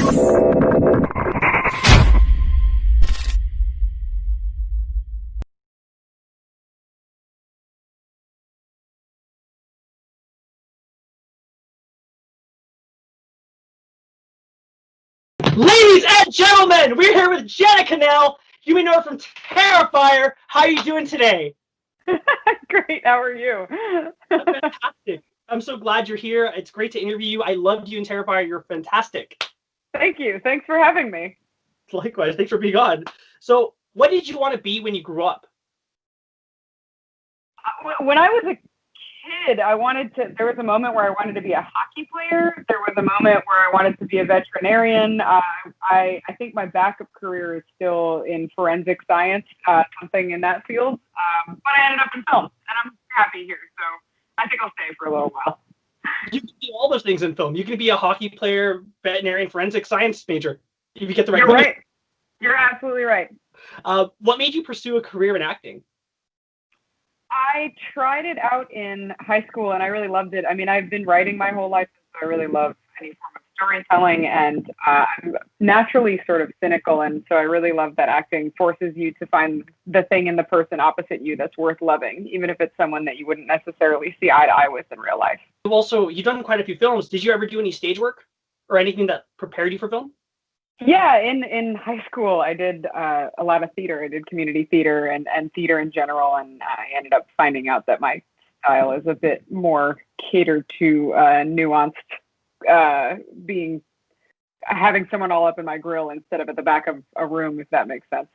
Ladies and gentlemen, we're here with Jenna Kanell. You may know her from Terrifier. How are you doing today? Great. How are you? Fantastic. I'm so glad you're here. It's great to interview you. I loved you in Terrifier. You're fantastic. Thank you. Thanks for having me. Likewise. Thanks for being on. So, what did you want to be when you grew up? When I was a kid, there was a moment where I wanted to be a hockey player. There was a moment where I wanted to be a veterinarian. I think my backup career is still in forensic science, something in that field. But I ended up in film, and I'm happy here. So I think I'll stay for a little while. You can be all those things in film. You can be a hockey player, veterinarian, forensic science major. If you get the right. You're right. You're absolutely right. What made you pursue a career in acting? I tried it out in high school, and I really loved it. I mean, I've been writing my whole life, so I really love any form of storytelling, and I'm naturally sort of cynical, and so I really love that acting forces you to find the thing in the person opposite you that's worth loving, even if it's someone that you wouldn't necessarily see eye to eye with in real life. Also, you've done quite a few films. Did you ever do any stage work or anything that prepared you for film? Yeah, in high school, I did a lot of theater. I did community theater and theater in general, and I ended up finding out that my style is a bit more catered to nuanced, having someone all up in my grill instead of at the back of a room, if that makes sense.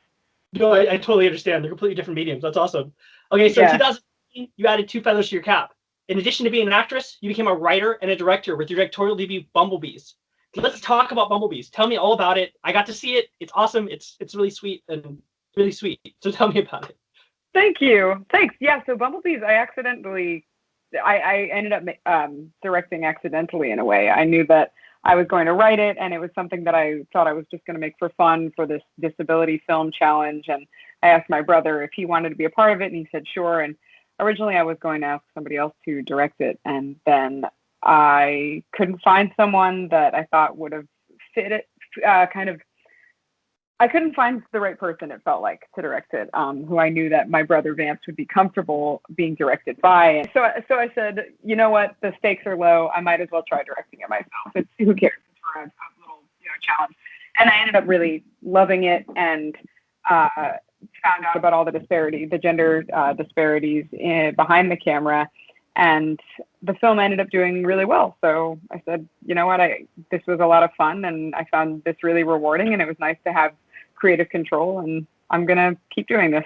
No, I totally understand. They're completely different mediums. That's awesome. Okay, so in 2015, you added 2 feathers to your cap. In addition to being an actress, you became a writer and a director with your directorial debut, Bumblebees. Let's talk about Bumblebees. Tell me all about it. I got to see it. It's awesome. It's really sweet and really sweet. So tell me about it. Thank you. Thanks. Yeah, so Bumblebees, I ended up directing accidentally in a way. I knew that I was going to write it, and it was something that I thought I was just going to make for fun for this disability film challenge. And I asked my brother if he wanted to be a part of it, and he said sure. And originally I was going to ask somebody else to direct it, and then I couldn't find someone that I thought would have fit it. I couldn't find the right person, it felt like, to direct it, who I knew that my brother Vance would be comfortable being directed by. And so I said, you know what, the stakes are low. I might as well try directing it myself. Who cares? It's for a little challenge. And I ended up really loving it, and found out about all the gender disparities behind the camera. And the film ended up doing really well. So I said, you know what, this was a lot of fun, and I found this really rewarding, and it was nice to have creative control, and I'm going to keep doing this.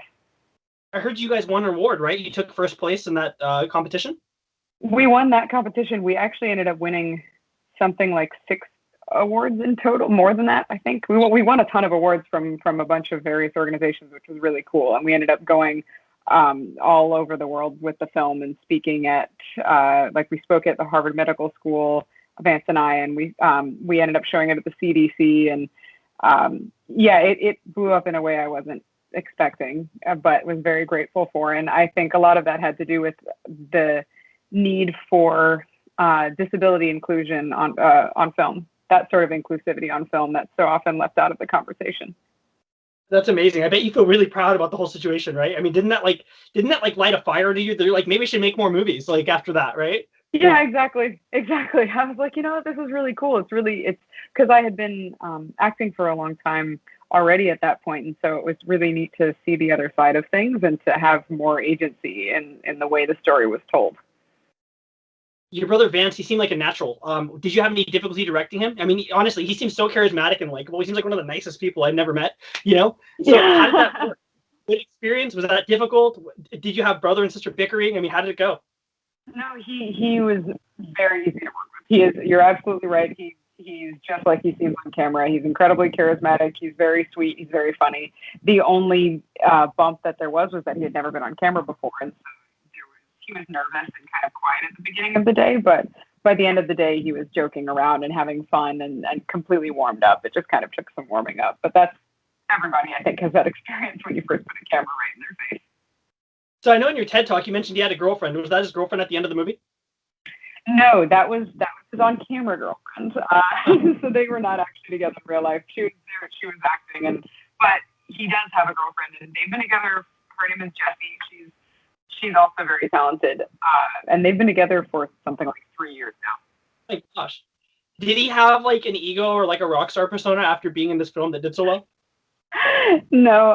I heard you guys won an award, right? You took first place in that competition? We won that competition. We actually ended up winning something like 6 awards in total, more than that, I think. We won a ton of awards from a bunch of various organizations, which was really cool. And we ended up going all over the world with the film and speaking at, we spoke at the Harvard Medical School, Vance and I, and we ended up showing it at the CDC, and it blew up in a way I wasn't expecting, but was very grateful for. And I think a lot of that had to do with the need for disability inclusion on film, that sort of inclusivity on film that's so often left out of the conversation. That's amazing. I bet you feel really proud about the whole situation, right? I mean, didn't that light a fire to you? They're like, maybe I should make more movies after that, right? Yeah, exactly. I was like, this is really cool. It's because I had been acting for a long time already at that point, and so it was really neat to see the other side of things and to have more agency in the way the story was told. Your brother Vance, he seemed like a natural. Did you have any difficulty directing him? I mean, honestly, he seems so charismatic and likable. He seems like one of the nicest people I've never met, So how did that work? Good experience? Was that difficult? Did you have brother and sister bickering? I mean, how did it go? No, he was very easy to work with. You're absolutely right. He's just like he seems on camera. He's incredibly charismatic. He's very sweet. He's very funny. The only bump that there was that he had never been on camera before, and so he was nervous and kind of quiet at the beginning of the day, but by the end of the day, he was joking around and having fun and completely warmed up. It just kind of took some warming up, but that's everybody, I think, has that experience when you first put a camera right in their face. So I know in your TED Talk, you mentioned he had a girlfriend. Was that his girlfriend at the end of the movie? No, that was his on-camera girlfriend. So they were not actually together in real life. She was there, she was acting, but he does have a girlfriend, and they've been together. Her name is Jessie. She's also very talented, and they've been together for something like 3 years now. Oh my gosh, did he have like an ego or like a rock star persona after being in this film that did so well? No.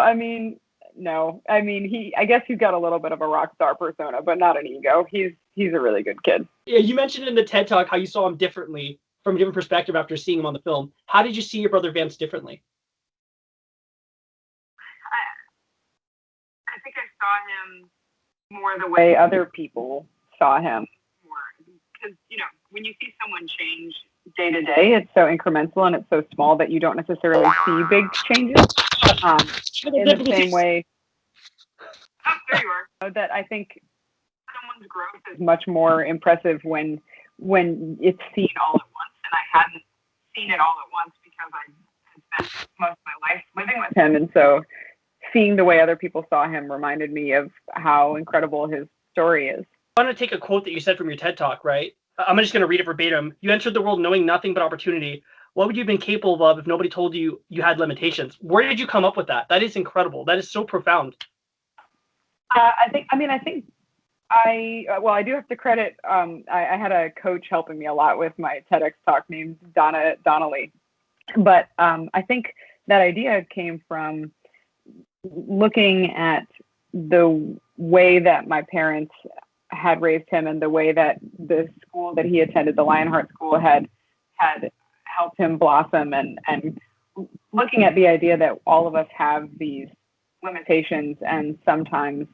I guess he's got a little bit of a rock star persona, but not an ego. He's a really good kid. Yeah, you mentioned in the TED Talk how you saw him differently from a different perspective after seeing him on the film. How did you see your brother Vance differently? I think I saw him more the way other people saw him, more because when you see someone change day to day, it's so incremental and it's so small that you don't necessarily see big changes. In the same way, there you are. That I think someone's growth is much more impressive when it's seen all at once, and I hadn't seen it all at once because I had spent most of my life living with him, and so seeing the way other people saw him reminded me of how incredible his story is. I want to take a quote that you said from your TED Talk, right? I'm just going to read it verbatim. You entered the world knowing nothing but opportunity. What would you have been capable of if nobody told you you had limitations? Where did you come up with that? That is incredible. That is so profound. I do have to credit, I had a coach helping me a lot with my TEDx talk named Donna Donnelly. But I think that idea came from looking at the way that my parents had raised him and the way that the school that he attended, the Lionheart School, had helped him blossom, and looking at the idea that all of us have these limitations, and sometimes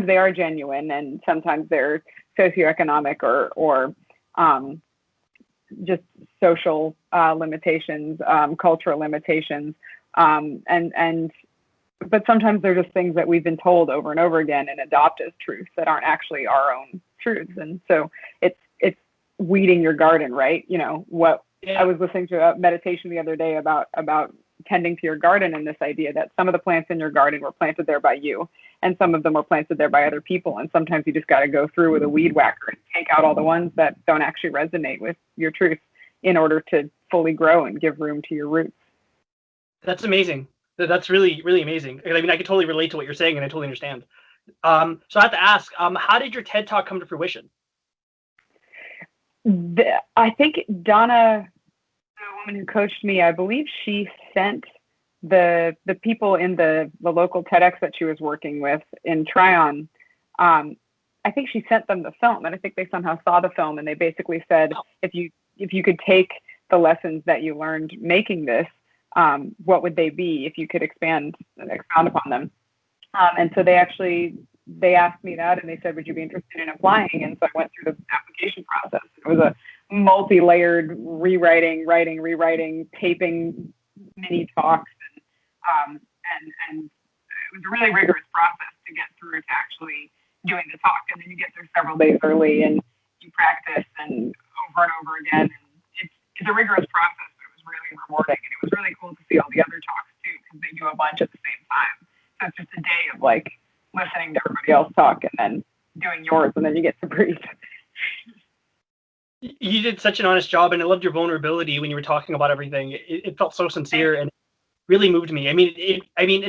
they are genuine, and sometimes they're socioeconomic or just social limitations, cultural limitations, but sometimes they're just things that we've been told over and over again and adopt as truths that aren't actually our own truths. And so it's weeding your garden, right? I was listening to a meditation the other day about tending to your garden, and this idea that some of the plants in your garden were planted there by you, and some of them were planted there by other people. And sometimes you just got to go through with a weed whacker and take out all the ones that don't actually resonate with your truth in order to fully grow and give room to your roots. That's amazing. That's really, really amazing. I mean, I can totally relate to what you're saying, and I totally understand. So I have to ask, how did your TED Talk come to fruition? I think Donna, the woman who coached me, I believe she sent the people in the local TEDx that she was working with in Tryon. I think she sent them the film, and I think they somehow saw the film, and they basically said, if you could take the lessons that you learned making this, what would they be if you could expound upon them? And so they asked me that, and they said, would you be interested in applying? And so I went through the application process. It was a multi-layered rewriting, taping mini talks, and it was a really rigorous process to get through to actually doing the talk. And then you get there several days early, and you practice and over again. And it's a rigorous process. Really rewarding, and it was really cool to see all the other talks too, because they do a bunch at the same time. So it's just a day of like listening to everybody else talk and then doing yours, and then you get to breathe. You did such an honest job, and I loved your vulnerability when you were talking about everything. It felt so sincere and really moved me. I mean, it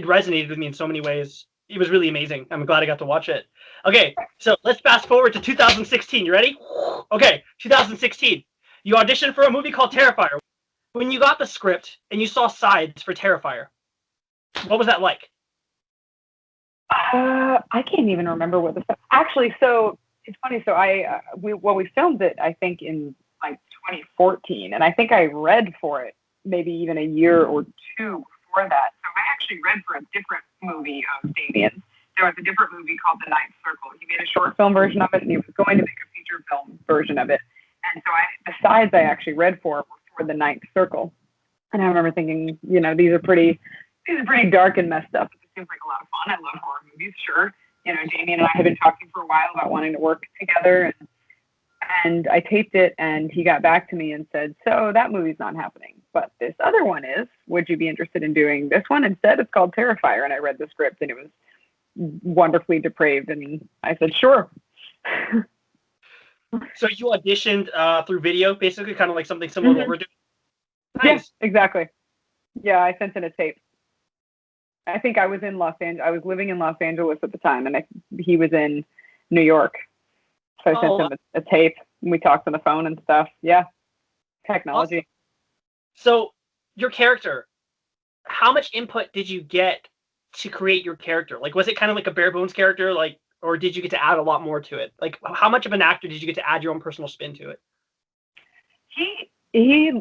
resonated with me in so many ways. It was really amazing. I'm glad I got to watch it. Okay, so let's fast forward to 2016. You ready? Okay, 2016. You auditioned for a movie called Terrifier. When you got the script and you saw sides for Terrifier, what was that like? I can't even remember what actually. So it's funny. So we filmed it, I think, in like 2014, and I think I read for it maybe even a year or two before that. So I actually read for a different movie of Damien's. There was a different movie called The Ninth Circle. He made a short film version of it, and he was going to make a feature film version of it. And so the sides I actually read for were for The Ninth Circle. And I remember thinking, these are pretty dark and messed up. It seems like a lot of fun. I love horror movies, sure. Damien and I had been talking for a while about wanting to work together. And I taped it, and he got back to me and said, so that movie's not happening, but this other one is. Would you be interested in doing this one instead? It's called Terrifier. And I read the script, and it was wonderfully depraved. And I said, sure. So you auditioned through video, basically, kind of like something similar to what we're doing. Nice. Yeah, exactly. Yeah, I sent in a tape. I think I was in Los Angeles. I was living in Los Angeles at the time, and he was in New York. So I sent him a tape, and we talked on the phone and stuff. Yeah, technology. Awesome. So your character, how much input did you get to create your character? Like, was it kind of like a bare bones character, like, or did you get to add a lot more to it? Like, how much of an actor did you get to add your own personal spin to it? He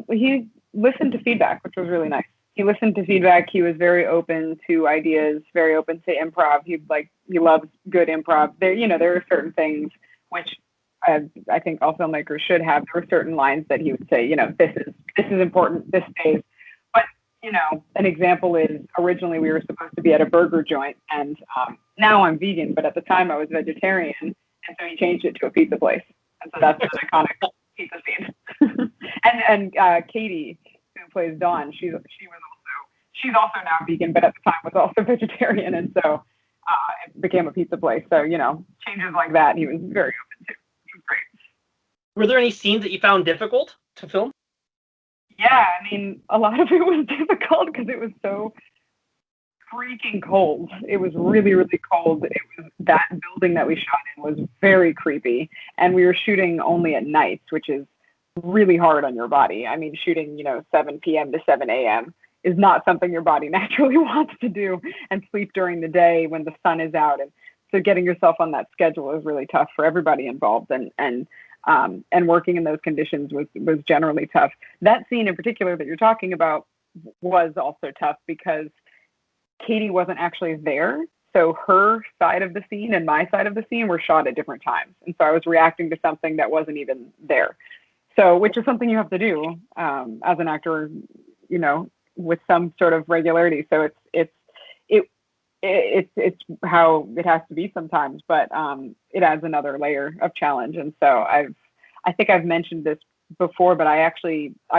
listened to feedback, which was really nice. He listened to feedback. He was very open to ideas, very open to improv. He loves good improv. There are certain things which I think all filmmakers should have. There were certain lines that he would say, this is important, this stays. But an example is originally we were supposed to be at a burger joint, and now I'm vegan, but at the time I was vegetarian, and so he changed it to a pizza place, and so that's an iconic pizza scene. and Katie, who plays Dawn, she's also now vegan, but at the time was also vegetarian, and so it became a pizza place. So changes like that, he was very open to. He was great. Were there any scenes that you found difficult to film? Yeah, I mean, a lot of it was difficult because it was so freaking cold. It was really, really cold. That building that we shot in was very creepy, and we were shooting only at nights, which is really hard on your body. I mean, shooting 7 p.m. to 7 a.m. is not something your body naturally wants to do, and sleep during the day when the sun is out. And so getting yourself on that schedule is really tough for everybody involved, and working in those conditions was generally tough. That scene in particular that you're talking about was also tough because Katie wasn't actually there. So her side of the scene and my side of the scene were shot at different times. And so I was reacting to something that wasn't even there. So, which is something you have to do as an actor, with some sort of regularity. So it's how it has to be sometimes, but it adds another layer of challenge. And so I think I've mentioned this before, but I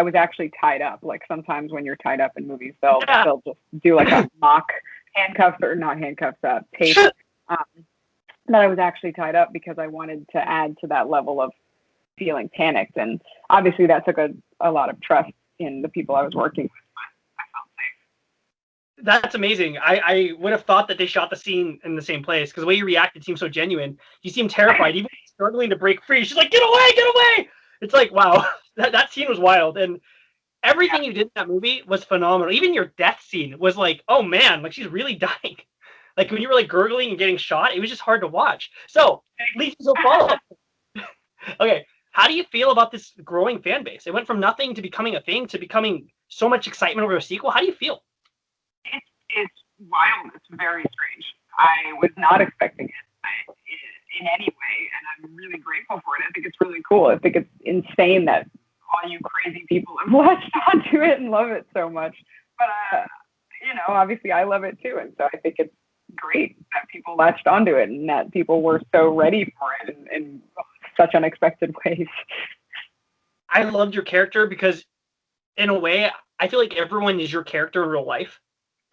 was actually tied up. Like sometimes when you're tied up in movies, they'll just do like a mock handcuffs, or not handcuffs, tape. That I was actually tied up because I wanted to add to that level of feeling panicked. And obviously that took a lot of trust in the people I was working with. That's amazing. I would have thought that they shot the scene in the same place because the way you reacted seemed so genuine. You seemed terrified, even struggling to break free. She's like, "Get away, get away!" It's like, wow, that scene was wild, and everything you did in that movie was phenomenal. Even your death scene was like, oh man, like she's really dying. Like when you were like gurgling and getting shot, it was just hard to watch. So, leads to a follow-up. Okay, how do you feel about this growing fan base? It went from nothing to becoming a thing to becoming so much excitement over a sequel. How do you feel? It's wild. It's very strange. I was not expecting it in any way, and I'm really grateful for it. I think it's really cool. I think it's insane that all you crazy people have latched onto it and love it so much. But obviously I love it too, and so I think it's great that people latched onto it and that people were so ready for it in such unexpected ways. I loved your character because, in a way, I feel like everyone is your character in real life.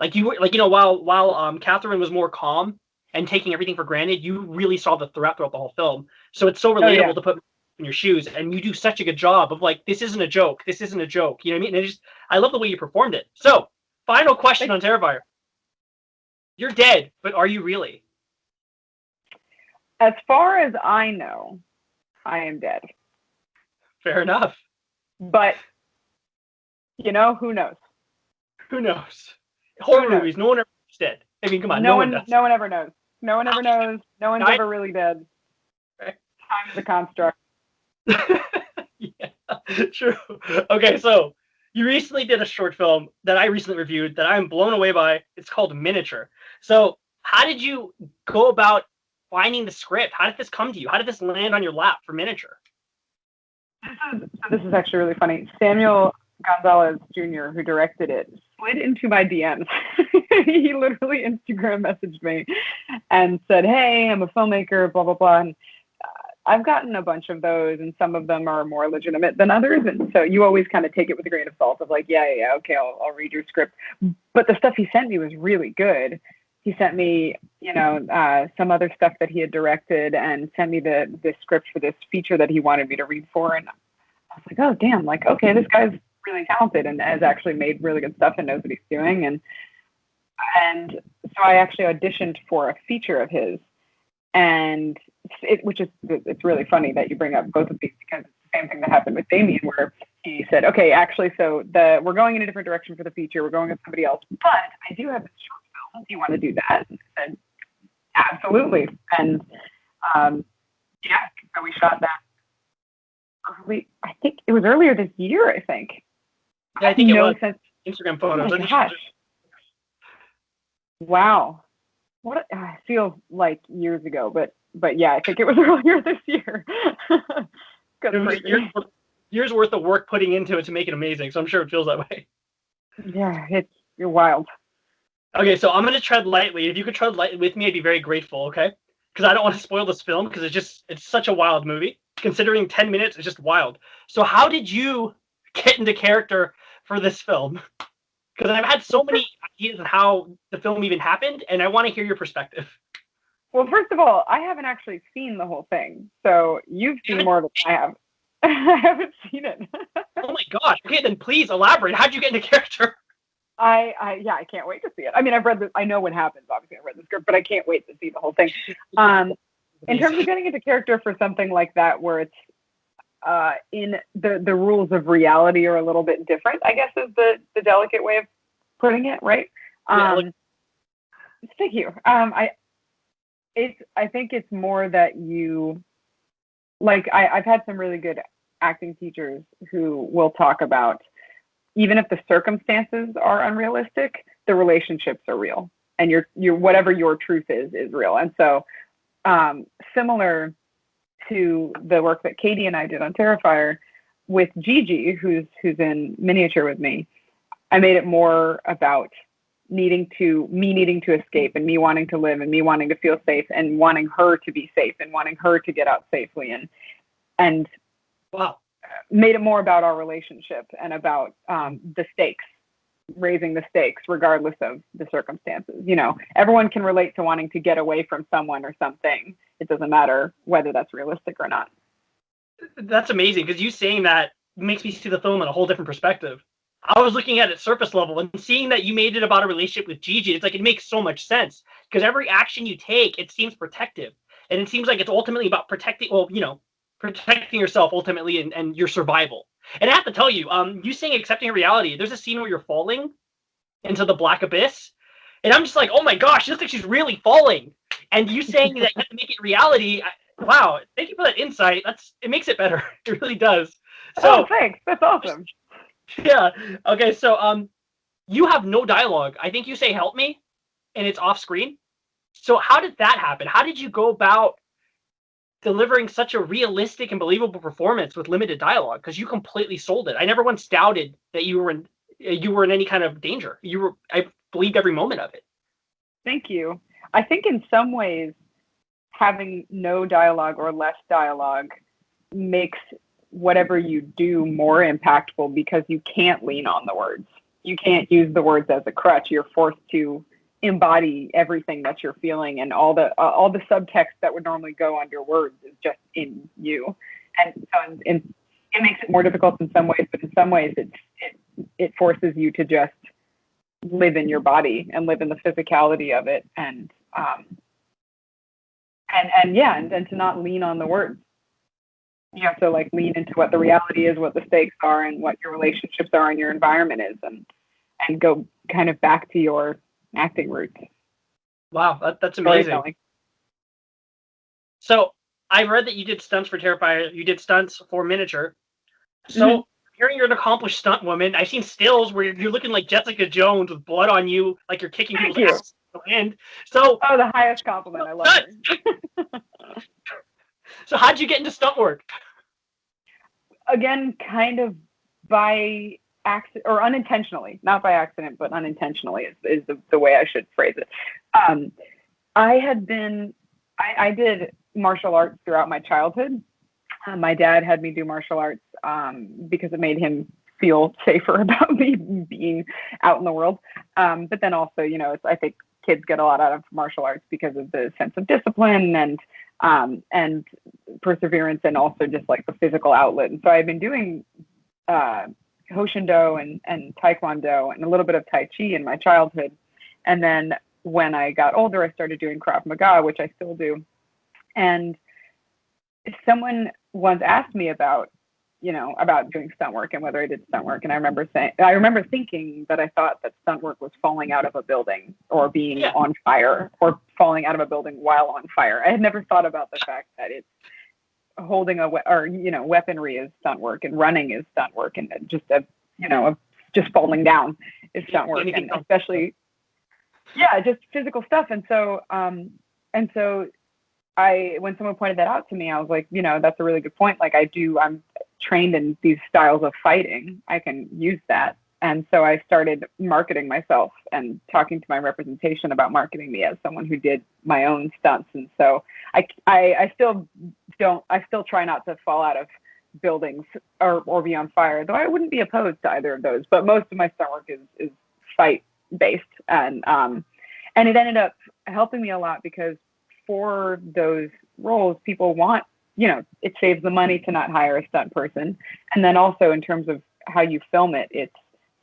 Like you were, like while Catherine was more calm and taking everything for granted, you really saw the threat throughout the whole film. So it's so relatable to put in your shoes, and you do such a good job of like, this isn't a joke. This isn't a joke. You know what I mean? And I love the way you performed it. So, final question on Terrifier. You're dead, but are you really? As far as I know, I am dead. Fair enough. But who knows? Who knows? Horror movies, no one ever is dead. I mean, come on, no one does. No one ever knows. No one ever knows. No one's ever really dead. Time is a construct. Yeah, true. Okay, so you recently did a short film that I recently reviewed that I'm blown away by. It's called Miniature. So how did you go about finding the script? How did this come to you? How did this land on your lap for Miniature? This is actually really funny. Samuel Gonzalez Jr., who directed it, slid into my DMs. He literally Instagram messaged me and said, "Hey, I'm a filmmaker, blah, blah, blah." And I've gotten a bunch of those, and some of them are more legitimate than others. And so you always kind of take it with a grain of salt of like, yeah, okay, I'll read your script. But the stuff he sent me was really good. he sent me, some other stuff that he had directed, and sent me the script for this feature that he wanted me to read for. And I was like, oh, damn, like, okay, this guy's really talented and has actually made really good stuff and knows what he's doing. And so I actually auditioned for a feature of his, and it's really funny that you bring up both of these, because it's the same thing that happened with Damien, where he said, okay, actually, so we're going in a different direction for the feature. We're going with somebody else, but I do have this short film. Do you want to do that? And I said, absolutely. And so we shot that early. I think it was earlier this year. I think. Yeah, I think it was Instagram photos. Oh my gosh. Wow. What it feels like years ago, but yeah, I think it was earlier this year. Years worth of work putting into it to make it amazing, so I'm sure it feels that way. Yeah, you're wild. Okay, so I'm gonna tread lightly. If you could tread lightly with me, I'd be very grateful. Okay, because I don't want to spoil this film, because it's such a wild movie. Considering 10 minutes is just wild. So how did you get into character for this film? Because I've had so many ideas on how the film even happened, and I want to hear your perspective. Well, first of all, I haven't actually seen the whole thing, so you've seen more of it than I have. I haven't seen it. Oh my gosh. Okay, then please elaborate. How'd you get into character? I can't wait to see it. I mean, I know what happens, obviously. I read the script, but I can't wait to see the whole thing. In terms of getting into character for something like that, where it's in the rules of reality are a little bit different, I guess is the delicate way of putting it, right? Thank you. I think it's more that you, like, I've had some really good acting teachers who will talk about, even if the circumstances are unrealistic, the relationships are real, and your whatever your truth is real. And so similar to the work that Katie and I did on Terrifier with Gigi, who's in miniature with me, I made it more about me needing to escape, and me wanting to live, and me wanting to feel safe, and wanting her to be safe, and wanting her to get out safely, and wow, made it more about our relationship and about the stakes, raising the stakes regardless of the circumstances. Everyone can relate to wanting to get away from someone or something. It doesn't matter whether that's realistic or not. That's amazing, because you saying that makes me see the film in a whole different perspective. I was looking at it surface level, and seeing that you made it about a relationship with Gigi, it's like, it makes so much sense, because every action you take, it seems protective, and it seems like it's ultimately about protecting yourself ultimately, and your survival. And I have to tell you, you saying accepting reality, there's a scene where you're falling into the black abyss, and I'm just like, oh my gosh, she looks like she's really falling. And you saying that you have to make it reality, wow, thank you for that insight. It makes it better. It really does. So, thanks. That's awesome. Yeah. Okay, so you have no dialogue. I think you say help me, and it's off screen. So how did that happen? How did you go about delivering such a realistic and believable performance with limited dialogue? Because you completely sold it. I never once doubted that you were in any kind of danger. I believed every moment of it. Thank you. I think in some ways, having no dialogue or less dialogue makes whatever you do more impactful, because you can't lean on the words. You can't use the words as a crutch. You're forced to embody everything that you're feeling, and all the subtext that would normally go under words is just in you. And so it makes it more difficult in some ways, but in some ways it forces you to just live in your body and live in the physicality of it, and to not lean on the words. You have to lean into what the reality is, what the stakes are, and what your relationships are, and your environment is, and go kind of back to your acting roots. Wow, that's amazing. So I've read that you did stunts for Terrifier. You did stunts for miniature. So hearing you're an accomplished stunt woman, I've seen stills where you're looking like Jessica Jones with blood on you, like you're kicking people's ass. So, the highest compliment. I love it. So how'd you get into stunt work? Again, kind of by accident, or unintentionally. Not by accident, but unintentionally is the way I should phrase it. I did martial arts throughout my childhood. My dad had me do martial arts because it made him feel safer about me being out in the world. But then also, I think kids get a lot out of martial arts because of the sense of discipline and perseverance, and also just like the physical outlet. And so I've been doing Hoshindo and Taekwondo and a little bit of Tai Chi in my childhood. And then when I got older, I started doing Krav Maga, which I still do. And someone once asked me about doing stunt work and whether I did stunt work. And I remember thinking that I thought that stunt work was falling out of a building or being on fire or falling out of a building while on fire. I had never thought about the fact that it's holding weaponry is stunt work and running is stunt work, and just falling down is stunt work, and especially just physical stuff. And so when someone pointed that out to me, I was like, that's a really good point. Like I'm trained in these styles of fighting. I can use that. And so I started marketing myself and talking to my representation about marketing me as someone who did my own stunts. And so I still try not to fall out of buildings or be on fire, though I wouldn't be opposed to either of those. But most of my stunt work is fight based. And it ended up helping me a lot because for those roles, people want, it saves the money to not hire a stunt person. And then also in terms of how you film it,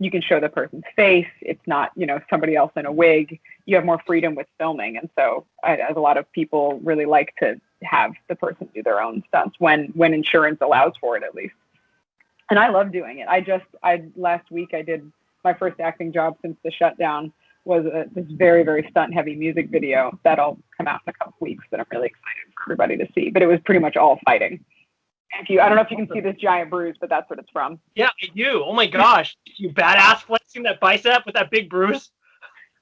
you can show the person's face. It's not, somebody else in a wig. You have more freedom with filming. And so as a lot of people really like to have the person do their own stunts when insurance allows for it, at least. And I love doing it. Last week I did my first acting job since the shutdown, was this very, very stunt heavy music video that'll come out in a couple weeks that I'm really excited for everybody to see. But it was pretty much all fighting. I don't know if you can see this giant bruise, but that's what it's from. Yeah, I do. Oh my gosh. You badass flexing that bicep with that big bruise.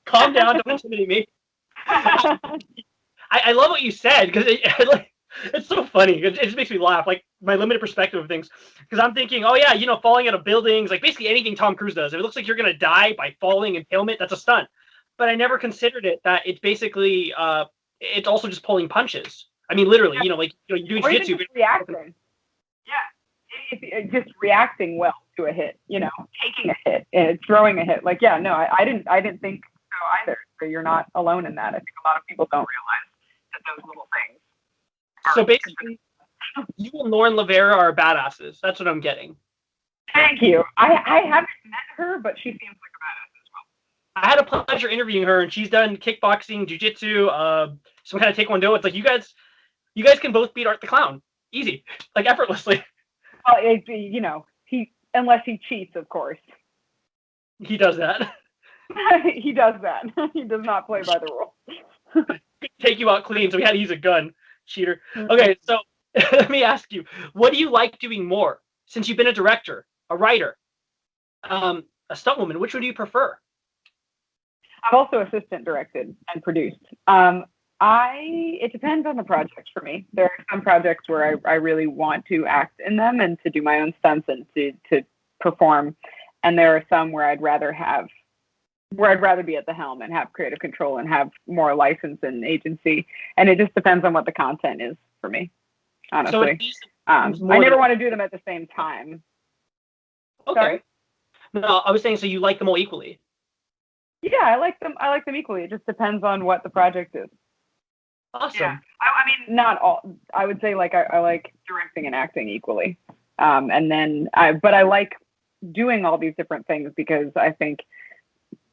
Calm down, don't intimidate me. I love what you said, because it's so funny. It just makes me laugh, like my limited perspective of things. Because I'm thinking, falling out of buildings, like basically anything Tom Cruise does. If it looks like you're going to die by falling and helmet, that's a stunt. But I never considered it that it's basically, it's also just pulling punches. I mean, literally, you're doing jiu-jitsu. Or even just reacting. Yeah. It's just reacting well to a hit, taking a hit and throwing a hit. Like, I didn't think so either. So you're not alone in that. I think a lot of people don't realize that those little things. So basically, you and Lauren Lavera are badasses. That's what I'm getting. Thank you. I haven't met her, but she seems like a badass as well. I had a pleasure interviewing her, and she's done kickboxing, jiu-jitsu, some kind of taekwondo. It's like you guys can both beat Art the Clown. Easy. Like effortlessly. Well, unless he cheats, of course. He does that. He does that. He does not play by the rules. Take you out clean, so we had to use a gun. Cheater. Okay, so let me ask you, what do you like doing more? Since you've been a director, a writer, a stunt woman, which one do you prefer? I've also assistant directed and produced. It depends on the projects for me. There are some projects where I really want to act in them and to do my own stunts and to perform. And there are some where I'd rather be at the helm and have creative control and have more license and agency. And it just depends on what the content is for me, honestly. So I never want to do them at the same time. Okay. Sorry? No, I was saying, so you like them all equally? Yeah, I like them equally. It just depends on what the project is. Awesome. Yeah. I mean, not all. I would say I like directing and acting equally. But I like doing all these different things because I think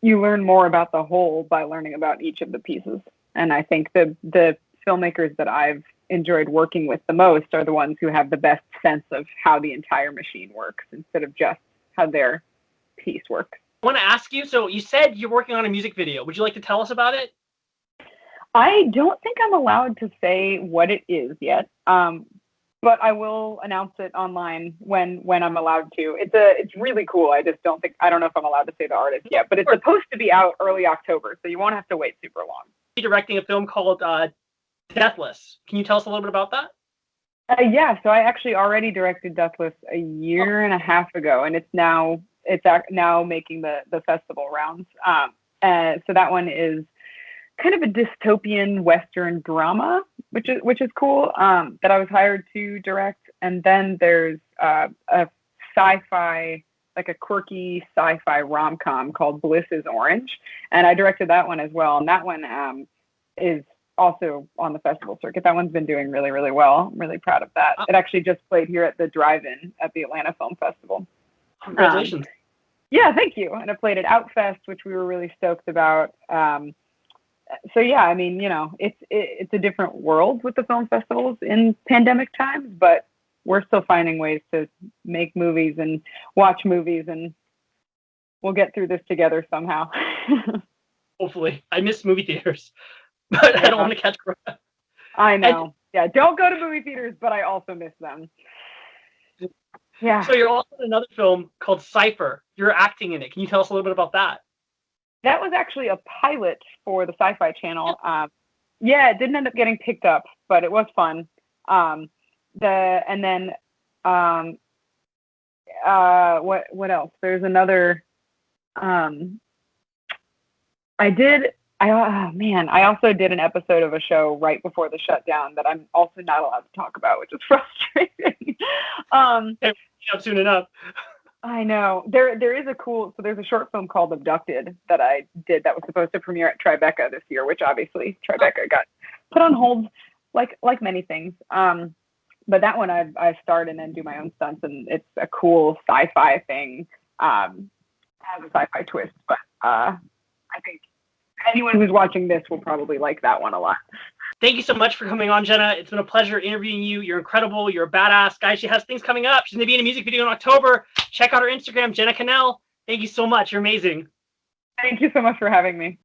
you learn more about the whole by learning about each of the pieces. And I think the filmmakers that I've enjoyed working with the most are the ones who have the best sense of how the entire machine works instead of just how their piece works. I want to ask you, so you said you're working on a music video. Would you like to tell us about it? I don't think I'm allowed to say what it is yet, but I will announce it online when I'm allowed to. It's really cool. I don't know if I'm allowed to say the artist yet, but it's supposed to be out early October, so you won't have to wait super long. You're directing a film called Deathless. Can you tell us a little bit about that? Yeah, so I actually already directed Deathless a year and a half ago, and it's now making the festival rounds. So that one is kind of a dystopian Western drama, which is cool, that I was hired to direct. And then there's a sci-fi like a quirky sci-fi rom-com called Bliss is Orange, and I directed that one as well. And that one is also on the festival circuit. That one's been doing really, really well. I'm really proud of that. It actually just played here at the Drive-In at the Atlanta Film Festival. Congratulations. Yeah, thank you. And I played at Outfest, which we were really stoked about. So yeah, I mean, you know, it's a different world with the film festivals in pandemic times, but we're still finding ways to make movies and watch movies, and we'll get through this together somehow. Hopefully. I miss movie theaters, but I don't want to catch corona. I know. Yeah, don't go to movie theaters, but I also miss them. Yeah. So you're also in another film called Cipher. You're acting in it. Can you tell us a little bit about that? That was actually a pilot for the Sci-Fi Channel. Yeah, it didn't end up getting picked up, but it was fun. What else? There's another. I also did an episode of a show right before the shutdown that I'm also not allowed to talk about, which is frustrating. Up soon enough. I know. There is there's a short film called Abducted that I did that was supposed to premiere at Tribeca this year, which obviously Tribeca got put on hold like many things. But that one I starred in and do my own stunts, and it's a cool sci-fi thing. Has a sci-fi twist, but I think anyone who's watching this will probably like that one a lot. Thank you so much for coming on, Jenna. It's been a pleasure interviewing you. You're incredible. You're a badass. Guys, she has things coming up. She's going to be in a music video in October. Check out her Instagram, Jenna Kanell. Thank you so much. You're amazing. Thank you so much for having me.